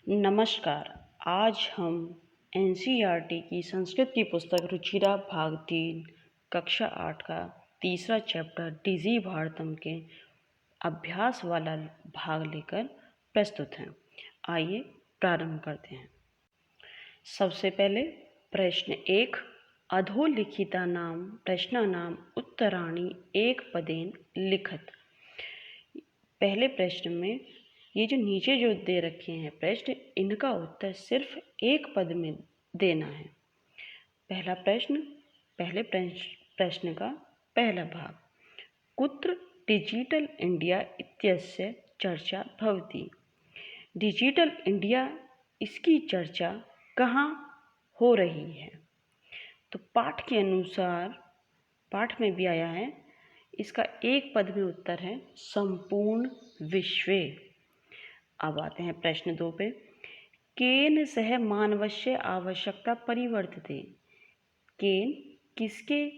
नमस्कार। आज हम एनसीईआरटी की संस्कृत की पुस्तक रुचिरा भाग 3 कक्षा 8 का तीसरा चैप्टर डिजी भारतम के अभ्यास वाला भाग लेकर प्रस्तुत हैं। आइए प्रारंभ करते हैं। सबसे पहले प्रश्न 1, अधोलिखितानां प्रश्नानां उत्तराणि एक पदेन लिखत। पहले प्रश्न में ये जो नीचे जो दे रखे हैं प्रश्न, इनका उत्तर सिर्फ एक पद में देना है। पहला प्रश्न, पहले प्रश्न का पहला भाग, कुत्र डिजिटल इंडिया इत्यस्य चर्चा भवति। डिजिटल इंडिया, इसकी चर्चा कहाँ हो रही है? तो पाठ के अनुसार, पाठ में भी आया है, इसका एक पद में उत्तर है संपूर्ण विश्वे। अब आते हैं प्रश्न 2 पे, केन सह मानवस्य आवश्यकता परिवर्तते। केन, किसके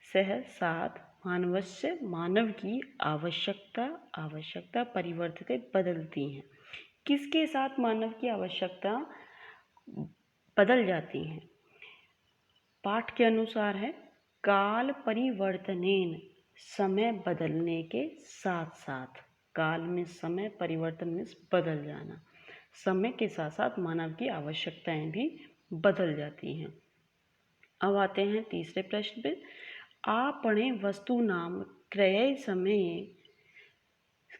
सह साथ, मानवस्य, मानव की आवश्यकता परिवर्तते, बदलती हैं। किसके साथ मानव की आवश्यकता बदल जाती हैं? पाठ के अनुसार है काल परिवर्तनेन, समय बदलने के साथ साथ। काल में समय, परिवर्तन में बदल जाना। समय के साथ साथ मानव की आवश्यकताएं भी बदल जाती हैं। अब आते हैं तीसरे प्रश्न पे, आपणे वस्तूनां क्रय समये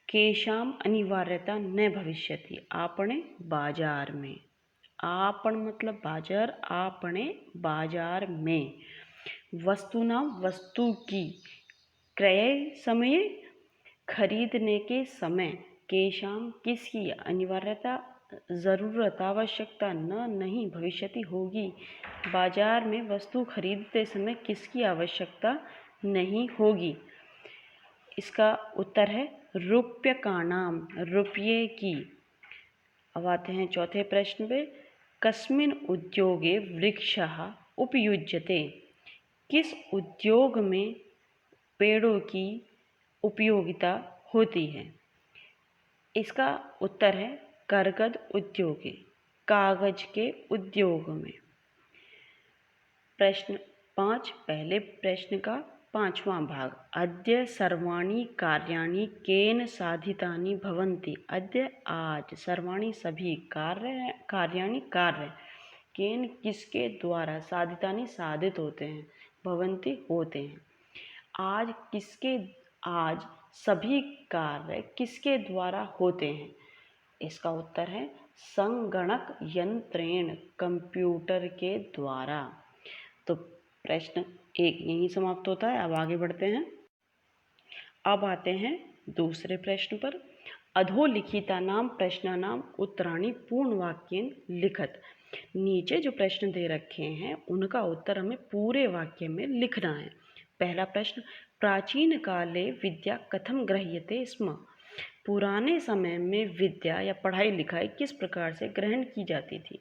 केषाम् अनिवार्यता न भविष्यति। आपणे, बाजार में। आपण मतलब बाजार, आपणे बाजार में। वस्तूनां, वस्तु की। क्रय समय, खरीदने के समय। केशाम, किसकी। अनिवार्यता, ज़रूरत, आवश्यकता, न, नहीं, भविष्यति, होगी। बाजार में वस्तु खरीदते समय किसकी आवश्यकता नहीं होगी? इसका उत्तर है रूप्यकाणाम, रुपये की। अब आते हैं चौथे प्रश्न पे, कस्मिन् उद्योगे वृक्षः उपयुज्यते। किस उद्योग में पेड़ों की उपयोगिता होती है? इसका उत्तर है करगद उद्योगे, कागज के उद्योग में। प्रश्न 5, पहले प्रश्न का पांचवां भाग, अद्य सर्वाणि कार्याणि केन साधितानि भवन्ति। अद्य, आज, सर्वाणि सभी, कार्याणि कार्य, केन किसके द्वारा, साधितानि साधित होते हैं, भवन्ति होते हैं। आज किसके, आज सभी कार्य किसके द्वारा होते हैं? इसका उत्तर है संगणक यंत्रेण, कंप्यूटर के द्वारा। तो प्रश्न 1 यहीं समाप्त होता है। अब आगे बढ़ते हैं। अब आते हैं दूसरे प्रश्न पर, अधोलिखितानां प्रश्नानां उत्तराणि पूर्ण वाक्येन लिखत। नीचे जो प्रश्न दे रखे हैं उनका उत्तर हमें पूरे वाक्य में लिखना है। पहला प्रश्न, प्राचीन काले विद्या कथम गृह्यते स्म। पुराने समय में विद्या या पढ़ाई लिखाई किस प्रकार से ग्रहण की जाती थी?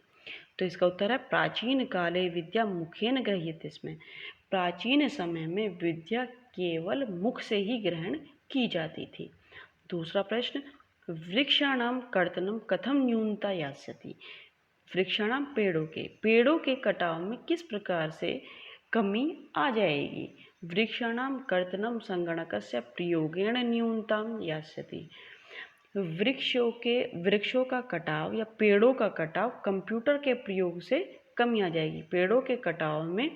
तो इसका उत्तर है प्राचीन काले विद्या मुखेन गृह्यते स्म। प्राचीन समय में विद्या केवल मुख से ही ग्रहण की जाती थी। दूसरा प्रश्न, वृक्षाणां कर्तनं कथम न्यूनता यास्यति। वृक्षाणां, पेड़ों के कटाव में किस प्रकार से कमी आ जाएगी? वृक्षाणां कर्तनं संगणकस्य प्रयोगेण न्यूनतां यास्यति। वृक्षों का कटाव या पेड़ों का कटाव कंप्यूटर के प्रयोग से कमी आ जाएगी। पेड़ों के कटाव में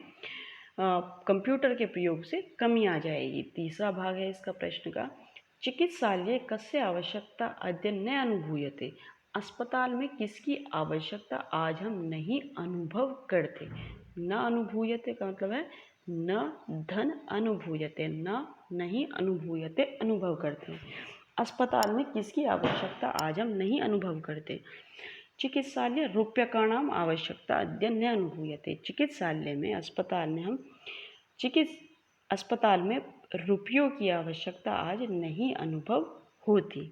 कंप्यूटर के प्रयोग से कमी आ जाएगी। तीसरा भाग है इसका प्रश्न का, चिकित्सालय कस्य आवश्यकता अद्य न अनुभूयते। अस्पताल में किसकी आवश्यकता आज हम नहीं अनुभव करते। न अनुभूयते का मतलब है न धन अनुभूयते, न नहीं अनुभूयते, अनुभव करते हैं। अस्पताल में किसकी आवश्यकता आज हम नहीं अनुभव करते। चिकित्सालय रूप्यकाणाम आवश्यकता अद्य न अनुभूयते। चिकित्सालय में, अस्पताल में अस्पताल में रुपयों की आवश्यकता आज नहीं अनुभव होती।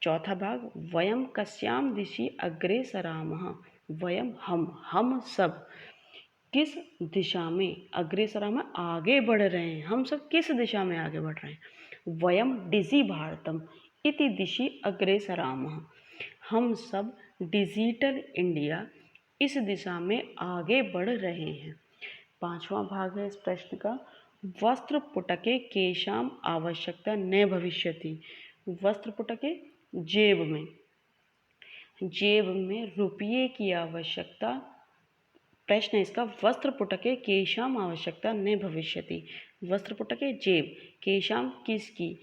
चौथा भाग, वयम कस्याम दिशि अग्रे सरामः। वयम, हम सब किस दिशा में, अग्रे सरामः आगे बढ़ रहे हैं। हम सब किस दिशा में आगे बढ़ रहे हैं? वयम डिजी भारतम इति दिशि अग्रे सरामः। हम सब डिजिटल इंडिया इस दिशा में आगे बढ़ रहे हैं। 5वां भाग है इस प्रश्न का, वस्त्रपुटके केषाम् आवश्यकता न भविष्यति। वस्त्रपुटके जेब में रुपये की आवश्यकता। प्रश्न है इसका, वस्त्रपुटके केषाम् आवश्यकता न भविष्यति। वस्त्रपुटके जेब, केषाम् किसकी,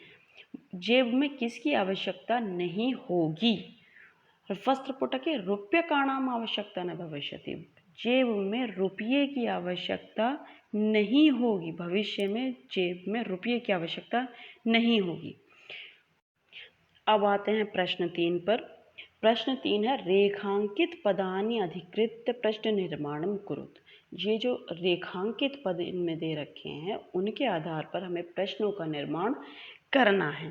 जेब में किसकी आवश्यकता नहीं होगी। वस्त्रपुटके रूप्यकाणाम् आवश्यकता न भविष्यति। जेब में रुपये की आवश्यकता नहीं होगी, भविष्य में जेब में रुपये की आवश्यकता नहीं होगी। अब आते हैं प्रश्न 3 पर। प्रश्न 3 है, रेखांकित पदानि अधिकृत्य प्रश्न निर्माणम कुरुत। ये जो रेखांकित पद इनमें दे रखे हैं उनके आधार पर हमें प्रश्नों का निर्माण करना है।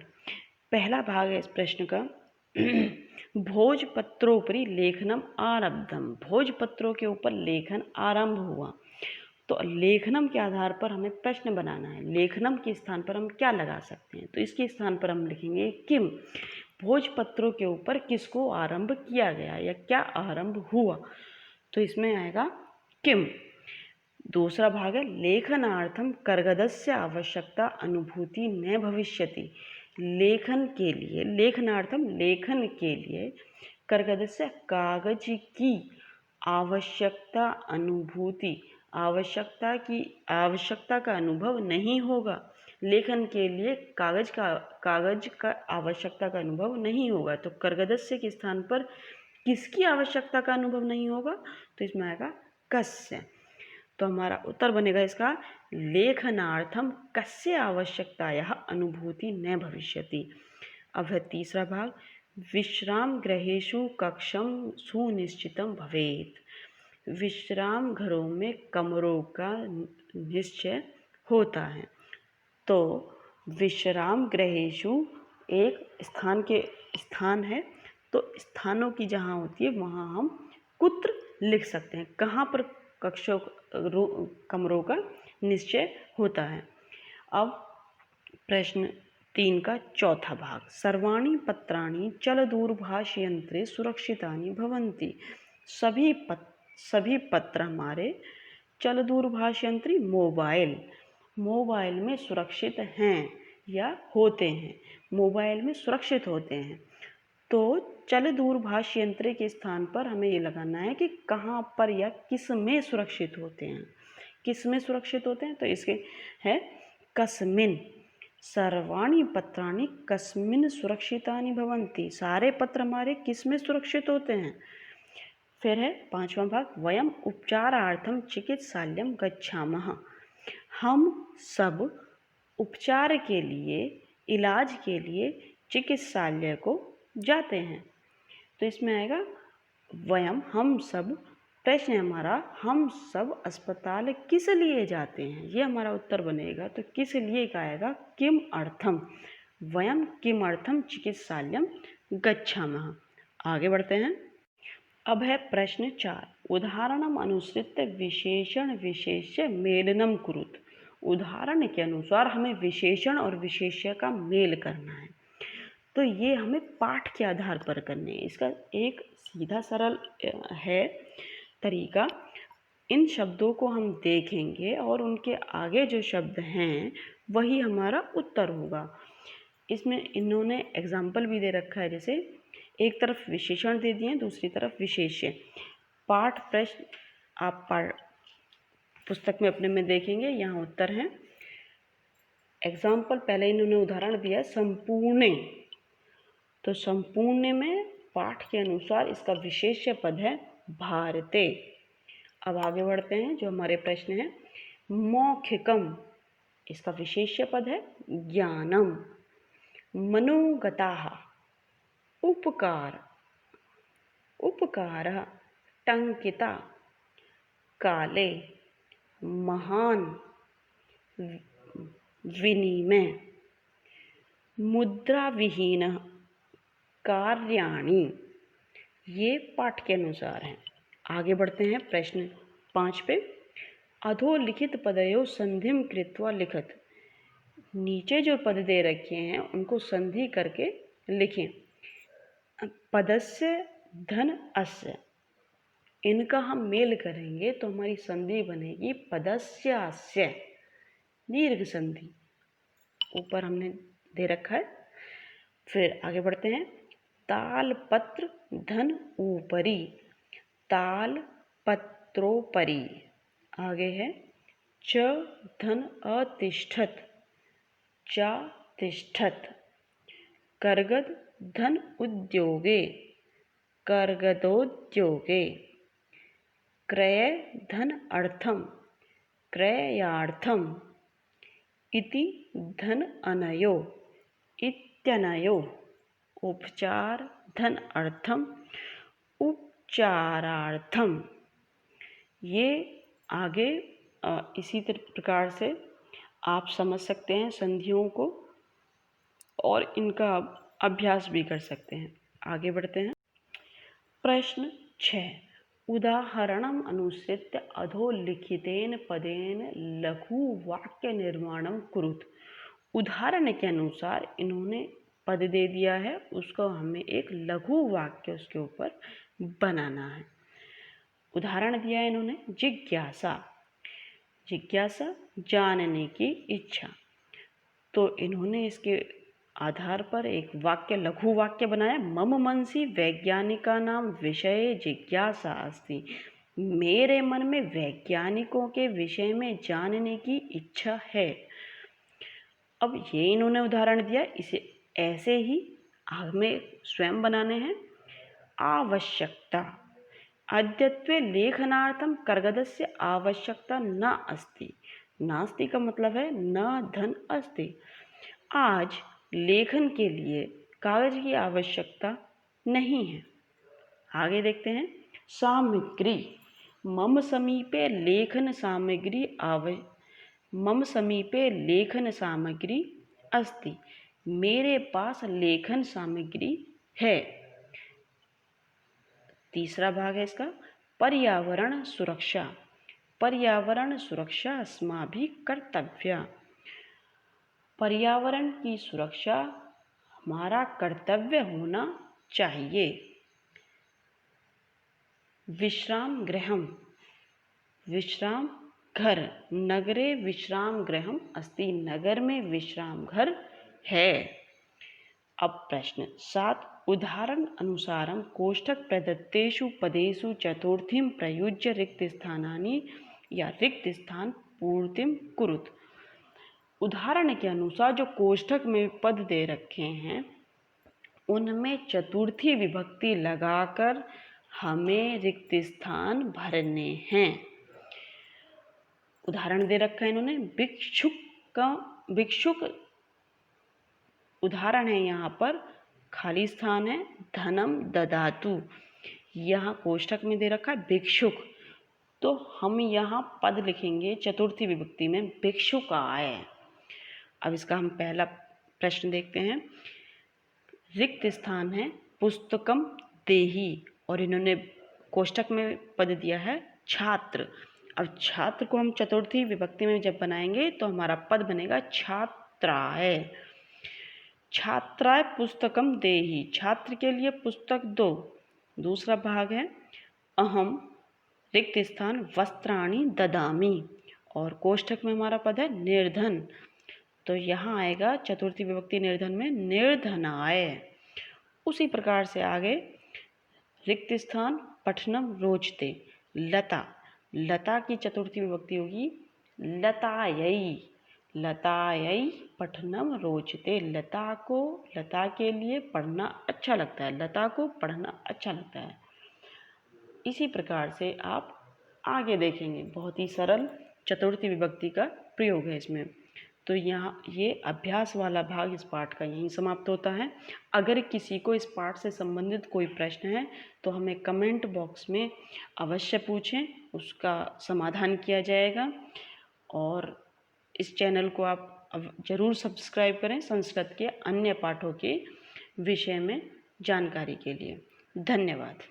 पहला भाग है इस प्रश्न का, भोजपत्रोपरि लेखनम आरब्धम। भोजपत्रों के ऊपर लेखन आरंभ हुआ। तो लेखनम के आधार पर हमें प्रश्न बनाना है। लेखनम के स्थान पर हम क्या लगा सकते हैं, तो इसके स्थान पर हम लिखेंगे किम। भोजपत्रों के ऊपर किसको आरंभ किया गया या क्या आरंभ हुआ, तो इसमें आएगा किम। दूसरा भाग है, लेखनार्थम कर्गदस्य आवश्यकता अनुभूति न भविष्यति। लेखन के लिए, लेखनार्थम लेखन के लिए कर्गदस्य कागज की आवश्यकता अनुभूति, आवश्यकता का अनुभव नहीं होगा। लेखन के लिए कागज का आवश्यकता का अनुभव नहीं होगा। तो कर्गदस्य के स्थान पर किसकी आवश्यकता का अनुभव नहीं होगा, तो इसमें आएगा कस्य। तो हमारा उत्तर बनेगा इसका, लेखनार्थम कस्य आवश्यकतायाः अनुभूति न भविष्यति। अब है तीसरा भाग, विश्राम गृहेषु कक्षम सुनिश्चितम भवेत्। विश्राम घरों में कमरों का निश्चय होता है। तो विश्राम गृहेषु एक स्थान है, तो स्थानों की जहाँ होती है वहाँ हम कुत्र लिख सकते हैं, कहाँ पर कमरों का निश्चय होता है। अब प्रश्न 3 का चौथा भाग, सर्वाणि पत्राणि चलदूरभाषयंत्रे सुरक्षितानि भवन्ति। सभी पत्र हमारे चलदूरभाषयंत्री मोबाइल में सुरक्षित हैं या होते हैं, मोबाइल में सुरक्षित होते हैं। तो चल दूरभाष यंत्र के स्थान पर हमें ये लगाना है कि कहाँ पर या किस में सुरक्षित होते हैं। किस में सुरक्षित होते हैं, तो इसके है कस्मिन। सर्वाणि पत्राणि कस्मिन सुरक्षितानि भवन्ति। सारे पत्र हमारे किस में सुरक्षित होते हैं। फिर है 5वां भाग, वयम उपचारार्थम चिकित्सालयम गच्छामः। हम सब उपचार के लिए, इलाज के लिए चिकित्सालय को जाते हैं। तो इसमें आएगा वयम, हम सब। प्रश्न है हमारा, हम सब अस्पताल किस लिए जाते हैं, ये हमारा उत्तर बनेगा। तो किस लिए का आएगा किम अर्थम। वयम किम अर्थम चिकित्सालयम गच्छामः। आगे बढ़ते हैं। अब है प्रश्न 4, उदाहरणम अनुसृत्य विशेषण विशेष्य मेलनम कुरुत। उदाहरण के अनुसार हमें विशेषण और विशेष्य का मेल करना है। तो ये हमें पाठ के आधार पर करने हैं। इसका एक सीधा सरल है तरीका। इन शब्दों को हम देखेंगे और उनके आगे जो शब्द हैं वही हमारा उत्तर होगा। इसमें इन्होंने एग्जाम्पल भी दे रखा है, जैसे एक तरफ विशेषण दे दिए, दूसरी तरफ विशेष्य। पाठ प्रश्न आप पुस्तक में अपने में देखेंगे, यहाँ उत्तर हैं। एग्जाम्पल पहले इन्होंने उदाहरण दिया संपूर्ण, तो संपूर्ण में पाठ के अनुसार इसका विशेष्य पद है भारते। अब आगे बढ़ते हैं, जो हमारे प्रश्न है मौखिकम, इसका विशेष्य पद है ज्ञानम। मनोगताः उपकारः टंकिता काले महान विनिमय मुद्राविहीन कार्याणि। ये पाठ के अनुसार हैं। आगे बढ़ते हैं प्रश्न 5 पे, अधोलिखित पदयोः संधिं कृत्वा लिखत। नीचे जो पद दे रखे हैं उनको संधि करके लिखें। पदस्य धन अस्य। इनका हम मेल करेंगे तो हमारी संधि बनेगी पदस्य अस्य, दीर्घ संधि ऊपर हमने दे रखा है। फिर आगे बढ़ते हैं। तालपत्र धन ऊपरी, ताल पत्रोपरि। आगे है च धन अतिष्ठत, चा तिष्ठत। कर्गद धन उद्योगे, कर्गदोद्योगे। क्रय धन अर्थम, क्रयार्थम। इति धन अनयो, इत्यनयो। उपचार धन अर्थम, उपचारार्थम। ये आगे इसी प्रकार से आप समझ सकते हैं संधियों को और इनका अभ्यास भी कर सकते हैं। आगे बढ़ते हैं। प्रश्न 6। उदाहरणम अनुसृत्य अधोलिखितेन पदेन लघु वाक्य निर्माणम कुरुत। उदाहरण के अनुसार इन्होंने पद दे दिया है, उसको हमें एक लघु वाक्य उसके ऊपर बनाना है। उदाहरण दिया है इन्होंने जिज्ञासा, जिज्ञासा जानने की इच्छा। तो इन्होंने इसके आधार पर एक वाक्य लघु वाक्य बनाया। मम मनसि वैज्ञानिका नाम विषये जिज्ञासा अस्ति। मेरे मन में वैज्ञानिकों के विषय में जानने की इच्छा है। अब ये इन्होंने उदाहरण दिया, इसे ऐसे ही हमें स्वयं बनाने हैं। आवश्यकता, अद्यत्वे लेखनार्थम कर्गदस्य आवश्यकता न अस्ति। नास्ति का मतलब है न धन अस्ति। आज लेखन के लिए कागज की आवश्यकता नहीं है। आगे देखते हैं। सामग्री, मम समीपे लेखन सामग्री मम समीपे लेखन सामग्री अस्ति। मेरे पास लेखन सामग्री है। तीसरा भाग है इसका पर्यावरण सुरक्षा। पर्यावरण सुरक्षा अस्माभिः कर्तव्या। पर्यावरण की सुरक्षा हमारा कर्तव्य होना चाहिए। विश्राम गृहम, विश्राम घर। नगरे विश्राम गृहम अस्ति। नगर में विश्राम घर है। अब प्रश्न 7। उदाहरण अनुसारम कोष्ठक प्रदत्तेषु पदेषु चतुर्थीं प्रयुज्य रिक्त स्थानानि या रिक्त स्थान पूर्तिम कुरुत। उदाहरण के अनुसार जो कोष्ठक में पद दे रखे हैं उनमें चतुर्थी विभक्ति लगाकर हमें रिक्त स्थान भरने हैं। उदाहरण दे रखा है इन्होंने भिक्षुक का, भिक्षुक उदाहरण है, यहाँ पर खाली स्थान है। धनम ददातु, यहाँ कोष्ठक में दे रखा है भिक्षुक, तो हम यहाँ पद लिखेंगे चतुर्थी विभक्ति में भिक्षुक आए। अब इसका हम पहला प्रश्न देखते हैं। रिक्त स्थान है पुस्तकम देहि और इन्होंने कोष्ठक में पद दिया है छात्र। अब छात्र को हम चतुर्थी विभक्ति में जब बनाएंगे तो हमारा पद बनेगा छात्राय। छात्राय पुस्तकम देहि, छात्र के लिए पुस्तक दो। दूसरा भाग है अहम रिक्त स्थान वस्त्राणि ददामि और कोष्ठक में हमारा पद है निर्धन, तो यहाँ आएगा चतुर्थी विभक्ति निर्धन में निर्धनाय। उसी प्रकार से आगे रिक्त स्थान पठनम रोचते। लता, लता की चतुर्थी विभक्ति होगी लतायै। लतायै पठनम रोचते। लता को, लता के लिए पढ़ना अच्छा लगता है, लता को पढ़ना अच्छा लगता है। इसी प्रकार से आप आगे देखेंगे, बहुत ही सरल चतुर्थी विभक्ति का प्रयोग है इसमें। तो यहाँ ये अभ्यास वाला भाग इस पाठ का यहीं समाप्त होता है। अगर किसी को इस पाठ से संबंधित कोई प्रश्न है तो हमें कमेंट बॉक्स में अवश्य पूछें, उसका समाधान किया जाएगा। और इस चैनल को आप ज़रूर सब्सक्राइब करें संस्कृत के अन्य पाठों के विषय में जानकारी के लिए। धन्यवाद।